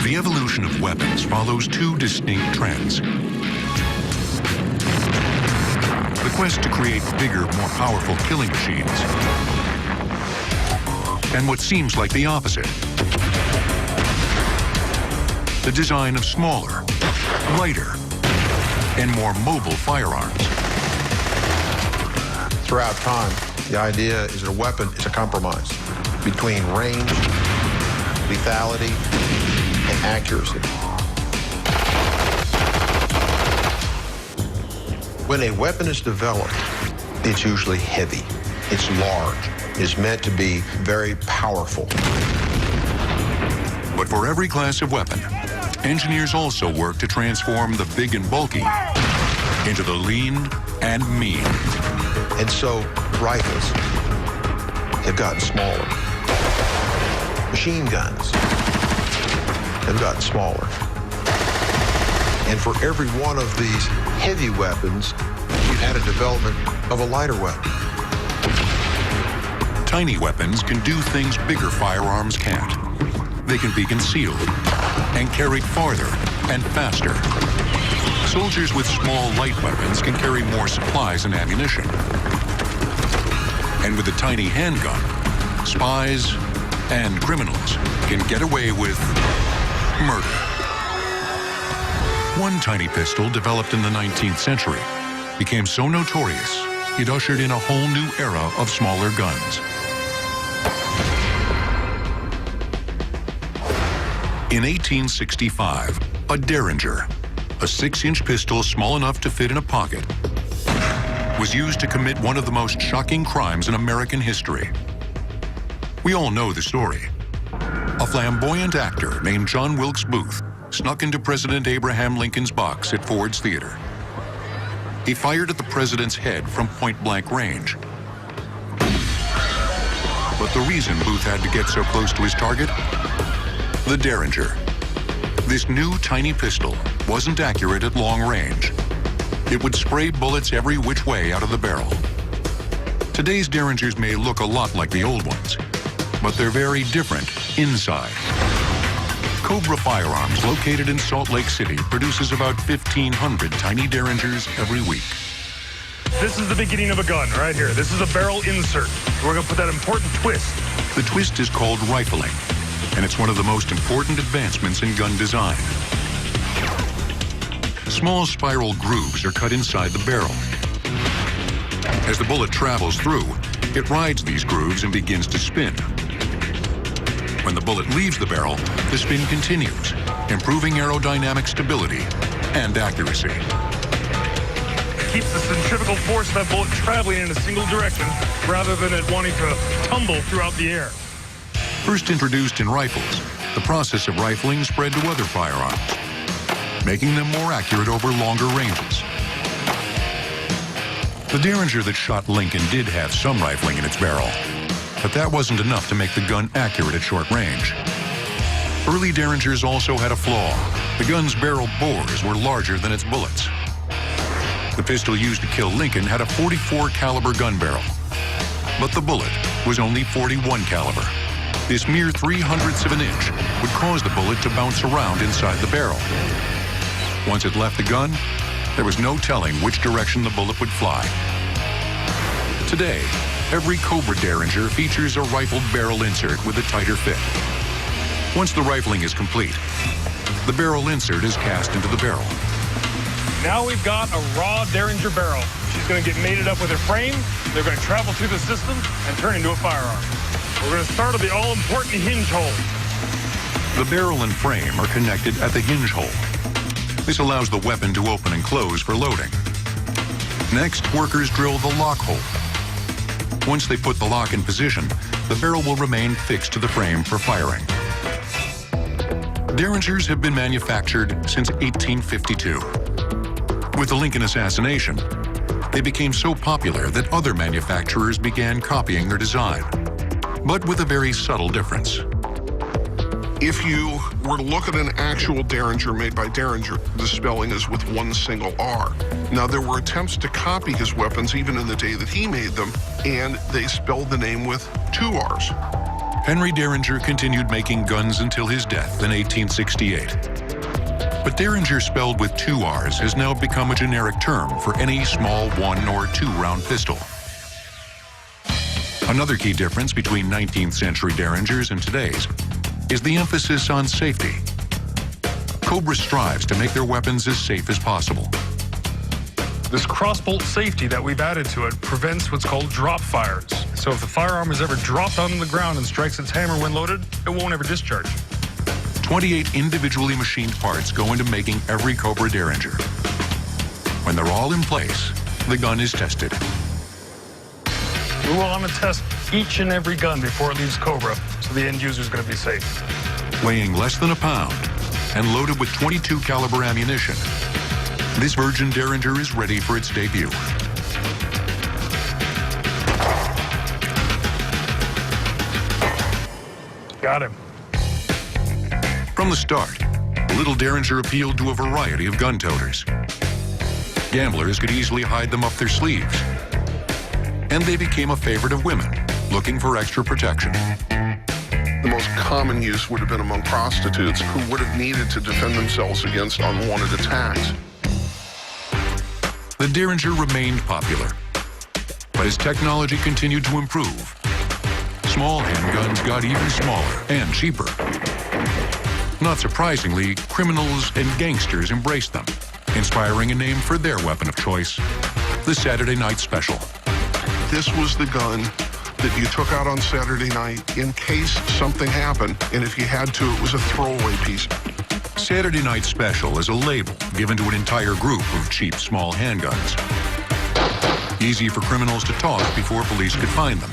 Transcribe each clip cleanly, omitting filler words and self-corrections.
The evolution of weapons follows two distinct trends. The quest to create bigger, more powerful killing machines, and what seems like the opposite. The design of smaller, lighter, and more mobile firearms. Throughout time, the idea is that a weapon is a compromise between range, lethality, and accuracy. When a weapon is developed, it's usually heavy, it's large, it's meant to be very powerful. But for every class of weapon, engineers also work to transform the big and bulky into the lean and mean. And so rifles have gotten smaller. Machine guns have gotten smaller. And for every one of these heavy weapons, you've had a development of a lighter weapon. Tiny weapons can do things bigger firearms can't. They can be concealed and carried farther and faster. Soldiers with small, light weapons can carry more supplies and ammunition. And with a tiny handgun, spies and criminals can get away with murder. One tiny pistol developed in the 19th century became so notorious, it ushered in a whole new era of smaller guns. In 1865, a Derringer, a 6-inch pistol small enough to fit in a pocket, was used to commit one of the most shocking crimes in American history. We all know the story. A flamboyant actor named John Wilkes Booth snuck into President Abraham Lincoln's box at Ford's Theater. He fired at the president's head from point-blank range. But the reason Booth had to get so close to his target? The Derringer. This new tiny pistol wasn't accurate at long range. It would spray bullets every which way out of the barrel. Today's Derringers may look a lot like the old ones, but they're very different inside. Cobra Firearms, located in Salt Lake City, produces about 1,500 tiny Derringers every week. This is the beginning of a gun right here. This is a barrel insert. We're going to put that important twist. The twist is called rifling, and it's one of the most important advancements in gun design. Small spiral grooves are cut inside the barrel. As the bullet travels through, it rides these grooves and begins to spin. When the bullet leaves the barrel, the spin continues, improving aerodynamic stability and accuracy. Keeps the centrifugal force of that bullet traveling in a single direction rather than it wanting to tumble throughout the air. First introduced in rifles, the process of rifling spread to other firearms, making them more accurate over longer ranges. The Derringer that shot Lincoln did have some rifling in its barrel, but that wasn't enough to make the gun accurate at short range. Early Derringers also had a flaw. The gun's barrel bores were larger than its bullets. The pistol used to kill Lincoln had a .44 caliber gun barrel, but the bullet was only .41 caliber. This mere 0.03 of an inch would cause the bullet to bounce around inside the barrel. Once it left the gun, there was no telling which direction the bullet would fly. Today, every Cobra Derringer features a rifled barrel insert with a tighter fit. Once the rifling is complete, the barrel insert is cast into the barrel. Now we've got a raw Derringer barrel. She's going to get mated up with her frame. They're going to travel through the system and turn into a firearm. We're going to start at the all-important hinge hole. The barrel and frame are connected at the hinge hole. This allows the weapon to open and close for loading. Next, workers drill the lock hole. Once they put the lock in position, the barrel will remain fixed to the frame for firing. Derringers have been manufactured since 1852. With the Lincoln assassination, they became so popular that other manufacturers began copying their design, but with a very subtle difference. If you were to look at an actual Derringer made by Derringer, the spelling is with one single R. Now, there were attempts to copy his weapons even in the day that he made them, and they spelled the name with two R's. Henry Derringer continued making guns until his death in 1868. But Derringer spelled with 2 R's has now become a generic term for any small 1 or 2 round pistol. Another key difference between 19th century Derringers and today's is the emphasis on safety. Cobra strives to make their weapons as safe as possible. This crossbolt safety that we've added to it prevents what's called drop fires. So if the firearm is ever dropped onto the ground and strikes its hammer when loaded, it won't ever discharge. 28 individually machined parts go into making every Cobra Derringer. When they're all in place, the gun is tested. We will want to test each and every gun before it leaves Cobra, so the end user is going to be safe. Weighing less than a pound and loaded with 22 caliber ammunition, this Virgin Derringer is ready for its debut. Got him. From the start, the little Derringer appealed to a variety of gun toters. Gamblers could easily hide them up their sleeves. And they became a favorite of women looking for extra protection. The most common use would have been among prostitutes who would have needed to defend themselves against unwanted attacks. The Derringer remained popular, but as technology continued to improve, small handguns got even smaller and cheaper. Not surprisingly, criminals and gangsters embraced them, inspiring a name for their weapon of choice, the Saturday Night Special. This was the gun that you took out on Saturday night in case something happened, and if you had to, it was a throwaway piece. Saturday Night Special is a label given to an entire group of cheap small handguns. Easy for criminals to toss before police could find them.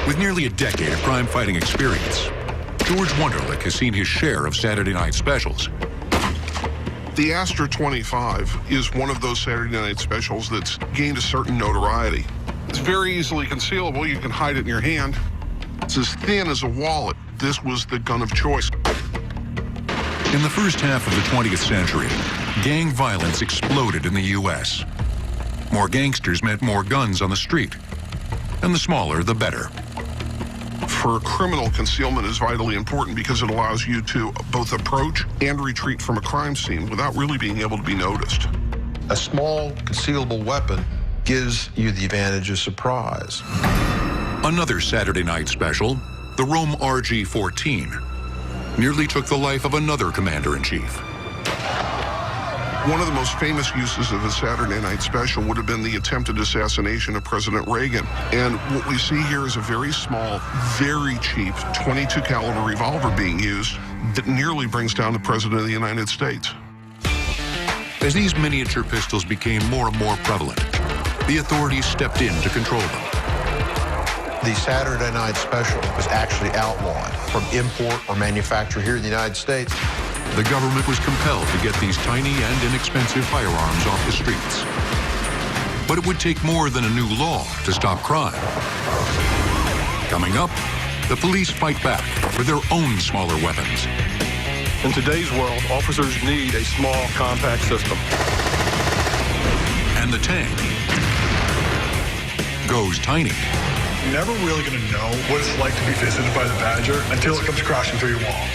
With nearly a decade of crime-fighting experience, George Wunderlich has seen his share of Saturday Night Specials. The Astra 25 is one of those Saturday Night Specials that's gained a certain notoriety. It's very easily concealable. You can hide it in your hand. It's as thin as a wallet. This was the gun of choice. In the first half of the 20th century, gang violence exploded in the U.S. More gangsters meant more guns on the street, and the smaller, the better. For criminal, concealment is vitally important because it allows you to both approach and retreat from a crime scene without really being able to be noticed. A small concealable weapon gives you the advantage of surprise. Another Saturday Night Special, the Rome RG-14, nearly took the life of another commander-in-chief. One of the most famous uses of a Saturday Night Special would have been the attempted assassination of President Reagan. And what we see here is a very small, very cheap 22 caliber revolver being used that nearly brings down the President of the United States. As these miniature pistols became more and more prevalent, the authorities stepped in to control them. The Saturday Night Special was actually outlawed from import or manufacture here in the United States. The government was compelled to get these tiny and inexpensive firearms off the streets. But it would take more than a new law to stop crime. Coming up, the police fight back with their own smaller weapons. In today's world, officers need a small, compact system. And the tank goes tiny. You're never really going to know what it's like to be visited by the Badger until it comes crashing through your wall.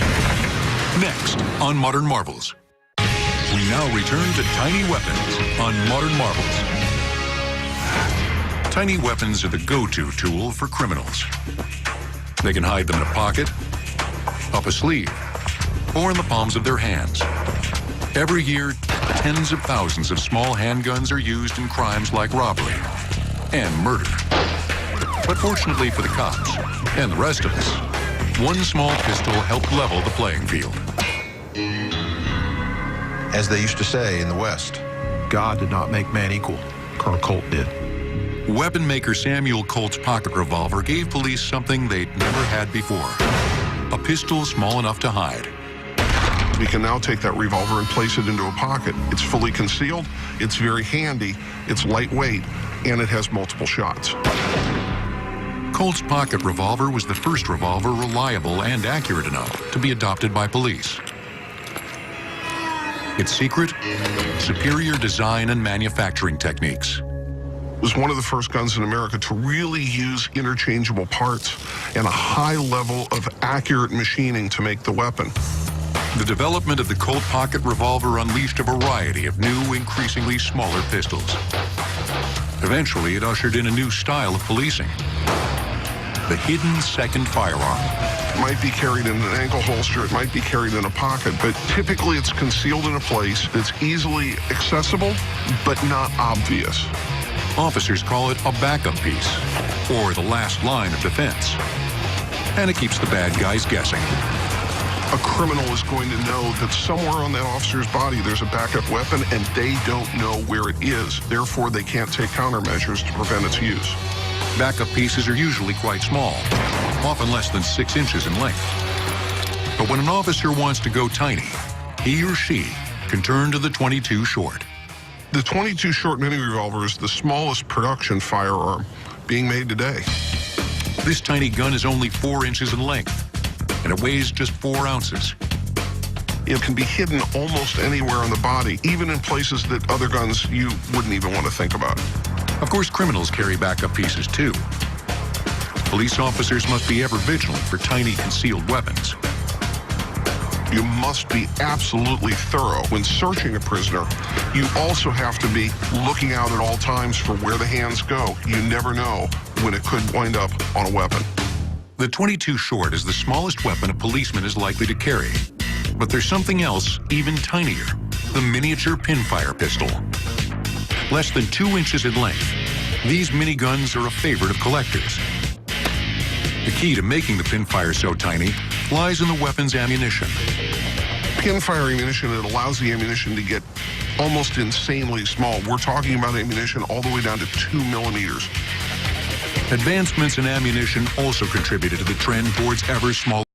Next on Modern Marvels. We now return to tiny weapons on Modern Marvels. Tiny weapons are the go-to tool for criminals. They can hide them in a pocket, up a sleeve, or in the palms of their hands. Every year, tens of thousands of small handguns are used in crimes like robbery and murder. But fortunately for the cops and the rest of us, one small pistol helped level the playing field. As they used to say in the West, God did not make man equal. Colonel Colt did. Weapon maker Samuel Colt's pocket revolver gave police something they'd never had before. A pistol small enough to hide. We can now take that revolver and place it into a pocket. It's fully concealed, it's very handy, it's lightweight, and it has multiple shots. Colt's pocket revolver was the first revolver reliable and accurate enough to be adopted by police. Its secret? Superior design and manufacturing techniques. It was one of the first guns in America to really use interchangeable parts and a high level of accurate machining to make the weapon. The development of the Colt Pocket revolver unleashed a variety of new, increasingly smaller pistols. Eventually, it ushered in a new style of policing: the hidden second firearm. It might be carried in an ankle holster, it might be carried in a pocket, but typically it's concealed in a place that's easily accessible, but not obvious. Officers call it a backup piece, or the last line of defense. And it keeps the bad guys guessing. A criminal is going to know that somewhere on that officer's body there's a backup weapon and they don't know where it is. Therefore, they can't take countermeasures to prevent its use. Backup pieces are usually quite small, often less than 6 inches in length. But when an officer wants to go tiny, he or she can turn to the .22 Short. The .22 Short mini revolver is the smallest production firearm being made today. This tiny gun is only 4 inches in length, and it weighs just 4 ounces. It can be hidden almost anywhere on the body, even in places that other guns you wouldn't even want to think about. Of course, criminals carry backup pieces too. Police officers must be ever vigilant for tiny concealed weapons. You must be absolutely thorough when searching a prisoner. You also have to be looking out at all times for where the hands go. You never know when it could wind up on a weapon. The .22 Short is the smallest weapon a policeman is likely to carry. But there's something else even tinier: the miniature pinfire pistol. Less than 2 inches in length, these miniguns are a favorite of collectors. The key to making the pinfire so tiny lies in the weapon's ammunition. Pinfire ammunition, it allows the ammunition to get almost insanely small. We're talking about ammunition all the way down to 2 millimeters. Advancements in ammunition also contributed to the trend towards ever smaller